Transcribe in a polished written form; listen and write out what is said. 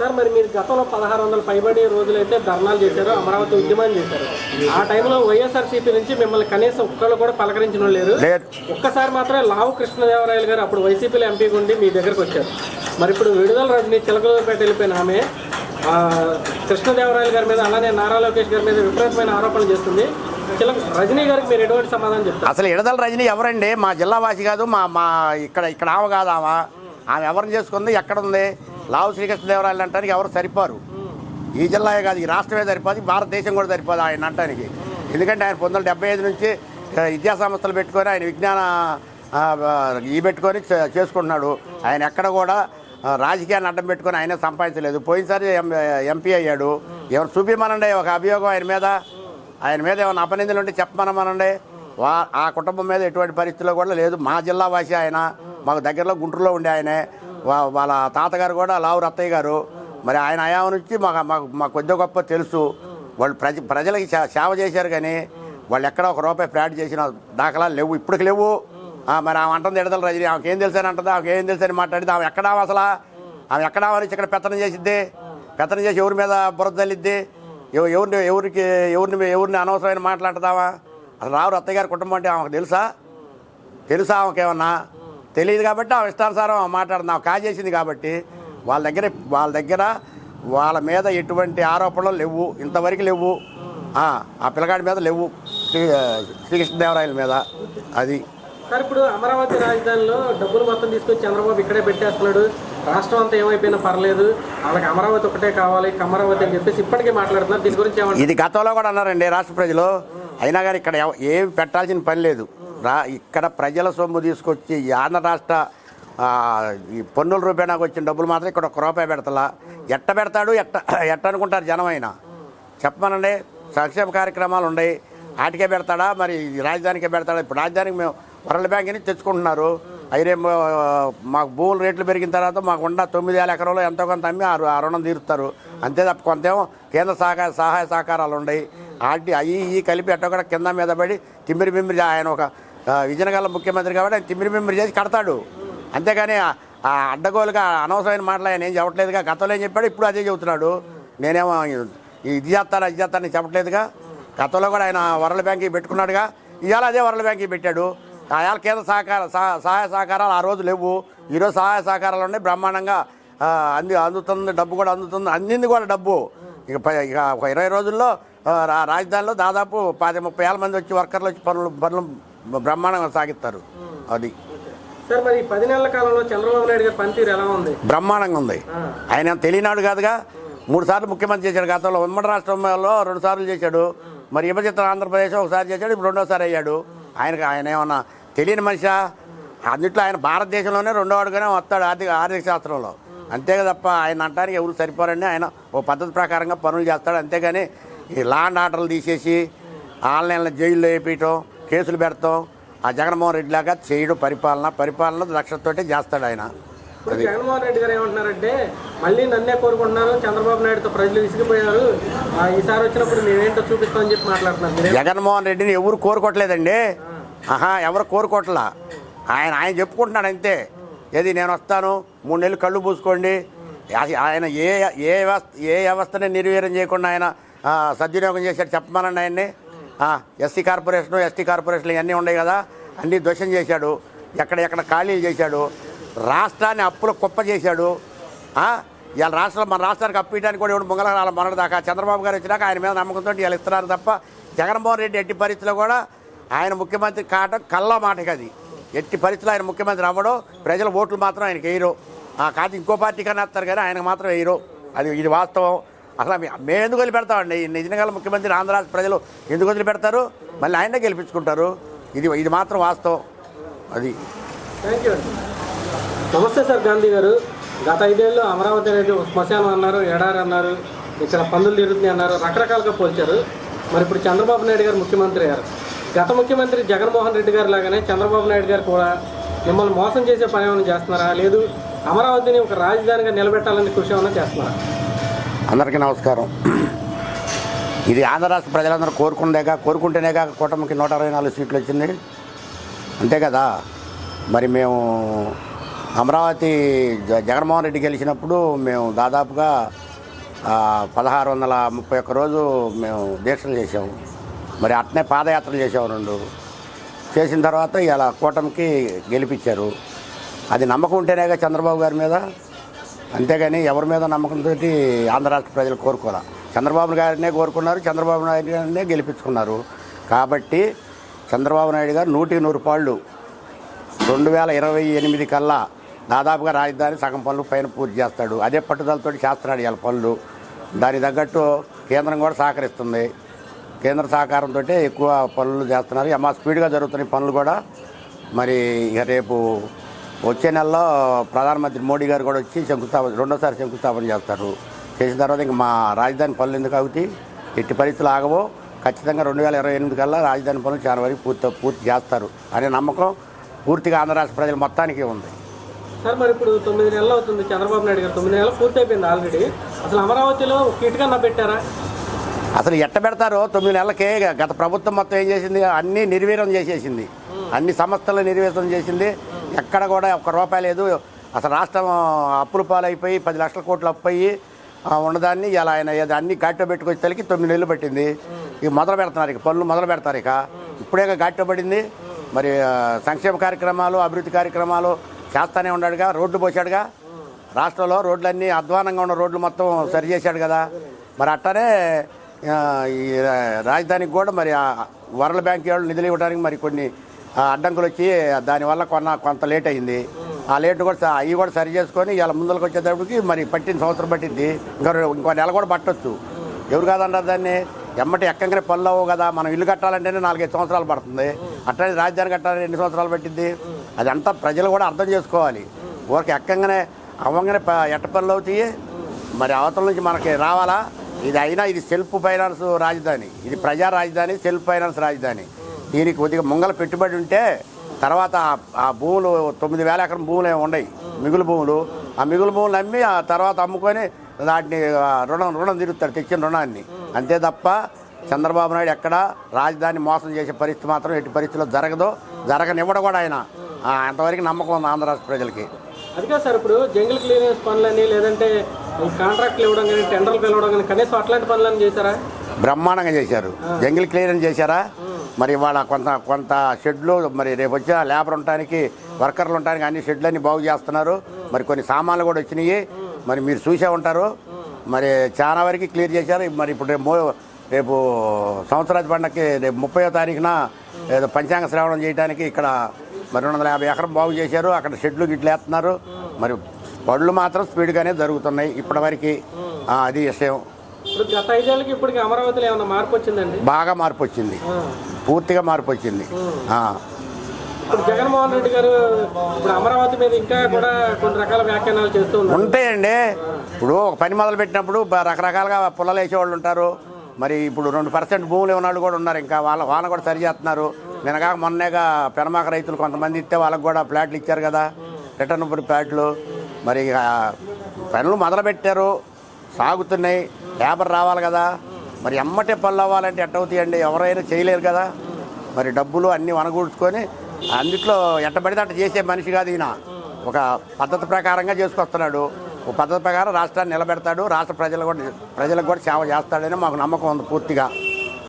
Sir మరి మీరు గతంలో 1600 పైబడి రోజులైతే ధర్నాలు చేశారు, అమరావతి ఉద్యమాన్ని చేశారు. ఆ టైంలో వైఎస్ఆర్సీపీ నుంచి మిమ్మల్ని కనీసం ఒక్కళ్ళు కూడా పలకరించిన లేరు. ఒక్కసారి మాత్రమే లావు కృష్ణదేవరాయలు గారు అప్పుడు వైసీపీలో ఎంపీగా ఉండి మీ దగ్గరకు వచ్చారు. మరి ఇప్పుడు విడుదల రజని చిలకలూరుపేట వెళ్ళిపోయిన ఆమె కృష్ణదేవరాయలు గారి మీద అలానే నారా లోకేష్ గారి మీద విపరీతమైన ఆరోపణలు చేస్తుంది. రజనీ గారికి మీరు ఎటువంటి సమాధానం చెప్తారు? అసలు విడుదల రజనీ ఎవరండి? మా జిల్లా వాసి కాదు, మా ఇక్కడ ఆమె కాదు. ఆమె ఎవరిని చేసుకుంది, ఎక్కడుంది? లావు శ్రీకృష్ణదేవరాయలు అంటానికి ఎవరు సరిపోరు. ఈ జిల్లాయే కాదు, ఈ రాష్ట్రమే సరిపోదు, భారతదేశం కూడా సరిపోదు ఆయన అంటానికి. ఎందుకంటే ఆయన 1975 నుంచి విద్యా సంస్థలు పెట్టుకొని ఆయన విజ్ఞాన పెట్టుకొని చేసుకుంటున్నాడు. ఆయన ఎక్కడ కూడా రాజకీయాన్ని అడ్డం పెట్టుకొని ఆయనే సంపాదించలేదు. పోయినసారి ఎంపీ అయ్యాడు. ఎవరు చూపిమనండి ఒక అభియోగం ఆయన మీద ఏమైనా అపనిందలు ఉంటే చెప్పమనమనండి. ఆ కుటుంబం మీద ఎటువంటి పరిస్థితుల్లో కూడా లేదు. మా జిల్లా వాసి ఆయన, మాకు దగ్గరలో గుంటూరులో ఉండే ఆయనే. వాళ్ళ తాతగారు కూడా లావు రత్తయ్య గారు. మరి ఆయన హయాం నుంచి మాకు కొద్ది గొప్ప తెలుసు. వాళ్ళు ప్రజలకి సేవ చేశారు, కానీ వాళ్ళు ఎక్కడ ఒక రూపాయి ఫ్రాడ్ చేసిన దాఖలాలు లేవు, ఇప్పటికి లేవు. మరి ఆమె అంటుంది విడుదల రజనీ, ఆమెకి ఏం తెలుసని అంటుంది, ఆమెకి ఏం తెలుసని మాట్లాడితే ఆమె ఎక్కడా అసలు ఆమె ఎక్కడా నుంచి ఇక్కడ పెత్తనం చేసిద్ది, పెత్తనం చేసి ఎవరి మీద బురద తల్లిద్ది, ఎవరిని అనవసరమైన మాట్లాడుతావా? అసలు రావు రత్తయ్య గారి కుటుంబం అంటే ఆమెకు తెలుసా? ఆమెకేమన్నా తెలియదు కాబట్టి ఆమె ఇష్టానుసారం మాట్లాడుతుంది. ఆమె కాజేసింది కాబట్టి వాళ్ళ దగ్గర వాళ్ళ మీద ఎటువంటి ఆరోపణలు లేవు, ఇంతవరకు లేవు. ఆ పిల్లగాడి మీద లేవు, శ్రీకృష్ణదేవరాయల మీద. అది సార్ ఇప్పుడు అమరావతి రాజధానిలో డబ్బులు మొత్తం తీసుకొచ్చి చంద్రబాబు ఇక్కడే పెట్టేస్తున్నాడు. రాష్ట్రం అంతా ఏమైపోయినా పర్లేదు, వాళ్ళకి అమరావతి ఒకటే కావాలి, అమరావతి అని చెప్పేసి ఇప్పటికే మాట్లాడుతున్నారు. దీని గురించి ఇది గతంలో కూడా అన్నారండి రాష్ట్ర ప్రజలు. అయినా కానీ ఇక్కడ ఏం పెట్టాల్సిన పని లేదు. ఇక్కడ ప్రజల సొమ్ము తీసుకొచ్చి ఆంధ్ర రాష్ట్ర ఈ పన్నుల రూపాయలకు వచ్చిన డబ్బులు మాత్రం ఇక్కడ 1 రూపాయి పెడతలా. ఎట్ట పెడతాడు, ఎట్ట అనుకుంటారు జనం? అయినా చెప్పమనండి. సంక్షేమ కార్యక్రమాలు ఉన్నాయి, వాటికే పెడతాడా? మరి రాజధానికే పెడతాడా? ఇప్పుడు రాజధానికి మేము వరల్డ్ బ్యాంక్ అని తెచ్చుకుంటున్నారు. అయితే మాకు భూముల రేట్లు పెరిగిన తర్వాత మాకు 9,000 ఎకరాలు ఎంతో కొంత అమ్మి ఆ రుణం తీరుస్తారు. అంతే తప్ప కొంతేమో కేంద్ర సహాయ సహకారాలు ఉన్నాయి. అవి కలిపి ఎట్టో కూడా కింద మీద పడి తిమ్మిరి ఆయన ఒక విజయనగరం ముఖ్యమంత్రి కాబట్టి ఆయన తిమ్మిరి చేసి కడతాడు. అంతేగాని ఆ అడ్డగోలుగా అనవసరమైన మాటలు ఆయన ఏం చెప్పట్లేదుగా. గతంలో ఏం చెప్పాడు, ఇప్పుడు అదే చెబుతున్నాడు. నేనేమో ఇది చేస్తాను చెప్పట్లేదుగా. గతంలో కూడా ఆయన వరల్డ్ బ్యాంక్కి పెట్టుకున్నాడుగా, ఇవాళ అదే వరల్డ్ బ్యాంక్కి పెట్టాడు. ఆయా కేంద్ర సహాయ సహకారాలు ఆ రోజు లేవు, ఈరోజు సహాయ సహకారాలు ఉన్నాయి. బ్రహ్మాండంగా అందుతుంది, డబ్బు కూడా అందుతుంది, అందింది కూడా డబ్బు. ఇక ఒక 20 రోజుల్లో రాజధానిలో దాదాపు 10-30 ఏళ్ళ మంది వచ్చి వర్కర్లు వచ్చి పనులు బ్రహ్మాండంగా సాగిస్తారు. అది సార్ మరి 10 నెలల కాలంలో చంద్రబాబు నాయుడు గారి పనితీరు ఎలా ఉంది? బ్రహ్మాండంగా ఉంది. ఆయన తెలియనాడు కాదుగా, 3 సార్లు ముఖ్యమంత్రి చేశాడు. గతంలో ఉమ్మడి రాష్ట్రంలో 2 సార్లు చేశాడు. మరి విభజిత ఆంధ్రప్రదేశ్ ఒకసారి చేశాడు, ఇప్పుడు 2వసారి అయ్యాడు. ఆయన ఏమన్నా తెలియని మనిషా? అన్నిట్లో ఆయన భారతదేశంలోనే 2వ అడుగునే వస్తాడు ఆర్థిక శాస్త్రంలో. అంతే తప్ప ఆయన అంటానికి ఎవరు సరిపోరండి. ఆయన ఓ పద్ధతి ప్రకారంగా పనులు చేస్తాడు. అంతేగాని ఈ లా అండ్ ఆర్డర్లు తీసేసి ఆన్లైన్లో జైల్లో వేయటం, కేసులు పెడతాం ఆ జగన్మోహన్ రెడ్డి లాగా చేయడం. పరిపాలన లక్ష్యంతోటే చేస్తాడు ఆయన. జగన్మోహన్ రెడ్డి గారు ఏమంటున్నారంటే, మళ్ళీ నన్నే కోరుకుంటున్నారు, చంద్రబాబు నాయుడుతో ప్రజలు విసిగిపోయారు, ఈసారి వచ్చినప్పుడు నేనేంటో చూపిస్తామని చెప్పి మాట్లాడుతున్నారు. జగన్మోహన్ రెడ్డిని ఎవరు కోరుకోవట్లేదండి. ఎవరు కోరుకోవట్లా. ఆయన చెప్పుకుంటున్నాడు అంతే. ఏది నేను వస్తాను, 3 నెలలు కళ్ళు పూసుకోండి. ఆయన ఏ వ్యవస్థని నిర్వీర్యం చేయకుండా ఆయన సద్వినియోగం చేశాడు చెప్పమనండి ఆయన్ని. ఎస్సీ కార్పొరేషన్లు ఇవన్నీ ఉన్నాయి కదా, అన్నీ దోషం చేశాడు. ఎక్కడ ఖాళీలు చేశాడు. రాష్ట్రాన్ని అప్పుల కుప్ప చేశాడు. ఇవాళ మన రాష్ట్రానికి అప్పు ఇవ్వడానికి కూడా ఎవరు ముంగల మొన్నటిదాకా చంద్రబాబు గారు వచ్చినాక ఆయన మీద నమ్మకంతో ఇవాళ ఇస్తున్నారు తప్ప జగన్మోహన్ రెడ్డి ఎట్టి పరిస్థితుల్లో కూడా ఆయన ముఖ్యమంత్రి కావటం కల్లా మాటకి. అది ఎట్టి పరిస్థితుల్లో ఆయన ముఖ్యమంత్రి అవ్వడం. ప్రజల ఓట్లు మాత్రం ఆయనకి వేయరు. కాదు ఇంకో పార్టీ కన్నా వేస్తారు కానీ ఆయనకు మాత్రం వేయరు. ఇది వాస్తవం. అసలు మేము ఎందుకు వదిలిపెడతామండి? నిజంగా ముఖ్యమంత్రి ఆంధ్ర రాష్ట్ర ప్రజలు ఎందుకు వదిలిపెడతారు? మళ్ళీ ఆయనే గెలిపించుకుంటారు. ఇది మాత్రం వాస్తవం. అది. Thank you. నమస్తే సార్ గాంధీ గారు. గత 5 ఏళ్ళు అమరావతి అనేది శ్మశానం అన్నారు, ఎడారి అన్నారు, ఇక్కడ పన్నులు తిరుగుతున్నాయి అన్నారు, రకరకాలుగా పోల్చారు. మరి ఇప్పుడు చంద్రబాబు నాయుడు గారు ముఖ్యమంత్రి అయ్యారు. గత ముఖ్యమంత్రి జగన్మోహన్ రెడ్డి గారు లాగానే చంద్రబాబు నాయుడు గారు కూడా మిమ్మల్ని మోసం చేసే పని ఏమైనా చేస్తున్నారా, లేదు అమరావతిని ఒక రాజధానిగా నిలబెట్టాలని కృషి ఏమైనా చేస్తున్నారా? అందరికీ నమస్కారం. ఇది ఆంధ్ర రాష్ట్ర ప్రజలందరూ కోరుకుంటేనేగా కూటమికి 164 సీట్లు వచ్చింది. అంతే కదా. మరి మేము అమరావతి జగన్మోహన్ రెడ్డి గెలిచినప్పుడు మేము దాదాపుగా 1631 రోజు మేము దీక్షలు చేసాము. మరి అట్నే పాదయాత్రలు చేసాము 2 చేసిన తర్వాత ఇలా కూటమికి గెలిపించారు. అది నమ్మకం ఉంటేనేగా చంద్రబాబు గారి మీద, అంతేగాని ఎవరి మీద నమ్మకంతో ఆంధ్ర రాష్ట్ర ప్రజలు కోరుకోరా. చంద్రబాబు గారినే కోరుకున్నారు, చంద్రబాబు నాయుడు గారినే గెలిపించుకున్నారు. కాబట్టి చంద్రబాబు నాయుడు గారు 100% పాళ్ళు 2028 కల్లా దాదాపుగా రాజధాని సగం పనులు పైన పూర్తి చేస్తాడు. అదే పట్టుదలతో చేస్తున్నాడు ఇవాళ పనులు. దానికి తగ్గట్టు కేంద్రం కూడా సహకరిస్తుంది. కేంద్ర సహకారంతో ఎక్కువ పనులు చేస్తున్నారు. అమ్మ స్పీడ్గా జరుగుతున్నాయి పనులు కూడా. మరి ఇక రేపు వచ్చే నెలలో ప్రధానమంత్రి మోడీ గారు కూడా వచ్చి రెండోసారి శంకుస్థాపన చేస్తారు. చేసిన తర్వాత ఇంక మా రాజధాని పనులు ఎందుకు అవుతాయి, ఎట్టి పరిస్థితులు ఆగవో. ఖచ్చితంగా 2028 కల్లా రాజధాని పనులు చాలా వరకు పూర్తి చేస్తారు అనే నమ్మకం పూర్తిగా ఆంధ్ర రాష్ట్ర ప్రజలు మొత్తానికి ఉంది. సార్ మరి ఇప్పుడు 9 నెలలు అవుతుంది చంద్రబాబు నాయుడు గారు, 9 నెలలు పూర్తి అయిపోయింది ఆల్రెడీ. అసలు అమరావతిలో కిటుకన్నా పెట్టారా? అసలు ఎట్ట పెడతారో 9 నెలలకే గత ప్రభుత్వం మొత్తం ఏం చేసింది, అన్నీ నిర్వీర్యం చేసేసింది. అన్ని సంస్థలు నిర్వీర్యం చేసింది. ఎక్కడ కూడా ₹1 లేదు. అసలు రాష్ట్రం అప్పుల పాలైపోయి 10 లక్షల కోట్లు అప్పు అయ్యి ఉన్నదాన్ని ఇలా ఆయన అన్ని ఘాట్లో పెట్టుకొచ్చి తలికి 9 నెలలు పట్టింది. ఇక మొదలు పెడుతున్నారు, ఇక పనులు మొదలు పెడతారు. ఇక ఇప్పుడే ఘాట్లో పడింది. మరి సంక్షేమ కార్యక్రమాలు, అభివృద్ధి కార్యక్రమాలు చేస్తానే ఉన్నాడుగా. రోడ్లు పోసాడుగా. రాష్ట్రంలో రోడ్లన్నీ అధ్వానంగా ఉన్న రోడ్లు మొత్తం సరి చేశాడు కదా. మరి అట్టనే ఈ రాజధానికి కూడా మరి వరల్డ్ బ్యాంక్ వాళ్ళు నిధులు ఇవ్వడానికి మరి కొన్ని అడ్డంకులు వచ్చి దానివల్ల కొంత లేట్ అయింది. ఆ లేట్ కూడా అవి కూడా సరి చేసుకొని ఇలా ముందుకు వచ్చేటప్పటికి మరి పట్టిన సంవత్సరం పట్టింది. ఇంకో నెల కూడా పట్టొచ్చు. ఎవరు కాదన్నారు దాన్ని. ఎమ్మటి ఎక్కంగానే పనులు అవ్వవు కదా. మనం ఇల్లు కట్టాలంటేనే 4-5 సంవత్సరాలు పడుతుంది. అట్లనే రాజధాని కట్టాలని 2 సంవత్సరాలు పట్టింది. అదంతా ప్రజలు కూడా అర్థం చేసుకోవాలి. ఊరికి ఎక్కంగానే అవ్వగానే ఎట్ట పనులు అవుతాయి. మరి అవతల నుంచి మనకి రావాలా. ఇది సెల్ఫ్ ఫైనాన్స్ రాజధాని, ఇది ప్రజా రాజధాని, సెల్ఫ్ ఫైనాన్స్ రాజధాని. దీనికి కొద్దిగా ముంగల పెట్టుబడి ఉంటే తర్వాత ఆ భూములు 9,000 ఎకరం భూములు ఏమి ఉన్నాయి, మిగులు భూములు. ఆ మిగులు భూములు అమ్మి ఆ తర్వాత అమ్ముకొని వాటిని రుణం తీరుతాడు, తెచ్చిన రుణాన్ని. అంతే తప్ప చంద్రబాబు నాయుడు ఎక్కడ రాజధాని మోసం చేసే పరిస్థితి మాత్రం ఎట్టి పరిస్థితుల్లో జరగనివ్వడం కూడా ఆయన. అంతవరకు నమ్మకం ఉంది ఆంధ్ర రాష్ట్ర ప్రజలకి. అదిగా సార్, ఇప్పుడు జంగిల్ క్లియరెన్స్ పనులని లేదంటే కాంట్రాక్ట్లు ఇవ్వడం కానీ టెండర్లు పిలవడం కానీ కనీసం అట్లాంటి పనులని చేశారా? బ్రహ్మాండంగా చేశారు. జంగిల్ క్లియరెన్స్ చేశారా. మరి ఇవాళ కొంత షెడ్లు, మరి రేపు వచ్చిన లేబర్ ఉండటానికి, వర్కర్లు ఉండటానికి అన్ని షెడ్లన్నీ బాగు చేస్తున్నారు. మరి కొన్ని సామాన్లు కూడా వచ్చినాయి. మరి మీరు చూసే ఉంటారు. మరి చాలా వరకు క్లియర్ చేశారు. మరి ఇప్పుడు రేపు సంవత్సరాది పండగకి రేపు 30వ తారీఖున ఏదో పంచాంగ శ్రావణం చేయడానికి ఇక్కడ మరి 250 ఎకరం బాగు చేశారు. అక్కడ షెడ్లు గిట్లు వేస్తున్నారు. మరి పనులు మాత్రం స్పీడ్గానే జరుగుతున్నాయి ఇప్పటివరకు. అది విషయం. ఇప్పుడు గత 5 ఏళ్ళకి ఇప్పటికి అమరావతిలో ఏమైనా మార్పు వచ్చిందండి? బాగా మార్పు వచ్చింది, పూర్తిగా మార్పు వచ్చింది. ఇప్పుడు జగన్మోహన్ రెడ్డి గారు ఇప్పుడు అమరావతి మీద ఇంకా కూడా కొన్ని రకాల వ్యాఖ్యానాలు చేస్తూ ఉన్నారు. ఉంటాయండి. ఇప్పుడు ఒక పని మొదలు పెట్టినప్పుడు రకరకాలుగా పుల్లలు వేసేవాళ్ళు ఉంటారు. మరి ఇప్పుడు 2% భూములు ఇవ్వనాళ్ళు కూడా ఉన్నారు. ఇంకా వాళ్ళ కూడా సరి చేస్తున్నారు. నిన్నగా మొన్నేగా పెనమాక రైతులు కొంతమంది ఇస్తే వాళ్ళకు కూడా ప్లాట్లు ఇచ్చారు కదా, రిటర్న్ ప్లాట్లు. మరి పనులు మొదలుపెట్టారు, సాగుతున్నాయి. లేబర్ రావాలి కదా. మరి ఎమ్మటే పనులు అవ్వాలంటే ఎట్టవుతాయండి, ఎవరైనా చేయలేరు కదా. మరి డబ్బులు అన్నీ వనగూడ్చుకొని అన్నిట్లో ఎట్టబడితే అట్ట చేసే మనిషి కాదు ఈయన. ఒక పద్ధతి ప్రకారంగా చేసుకొస్తున్నాడు. ఒక పద్ధతి ప్రకారం రాష్ట్రాన్ని నిలబెడతాడు. రాష్ట్ర ప్రజలకు కూడా సేవ చేస్తాడని మాకు నమ్మకం ఉంది పూర్తిగా.